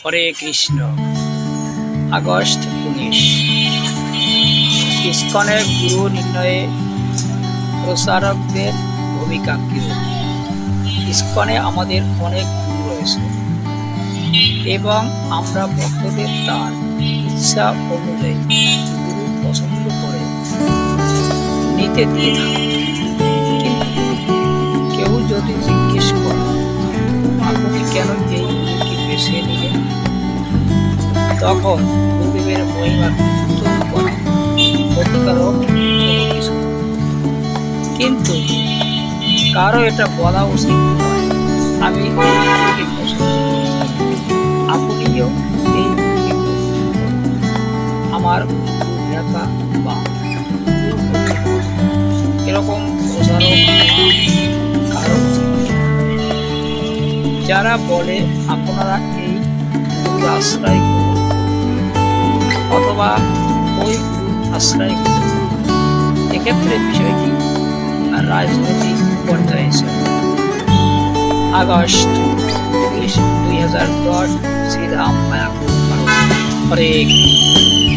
হরে Krishna. August 19। ইসকনের গুরু নির্ণয়ে প্রচারকদের ভূমিকা কি? ইসকনে আমাদের অনেক গুরু রয়েছে এবং আমরা ভক্তদের তার ইচ্ছা অনুযায়ী গুরু পছন্দ করে নিতে দিয়ে থাকি। কিন্তু কেউ যদি জিজ্ঞেস করে আপনি কেন এই গুরুকে বেছে নিলেন, তখন গুরুদেবের মহিমা কীর্তন করা ক্ষতিকারক কোনো কিছু, কিন্তু কারো এটা বলা উচিত নয় আমি এই গুরুকে পছন্দ করি। আপনিও এই গুরুকে আমার ভূমিকা বা এরকম প্রচারক কারো যারা বলে আপনারা এই গুরুর আশ্রয় করুন অথবা ওই গুরুর আশ্রয় করুন, এক্ষেত্রে বিষয়টি রাজনৈতিক পর্যায়ে ছিল। আগস্ট 2010 শ্রীরাম মায়াপুর। হরে কৃষ্ণ।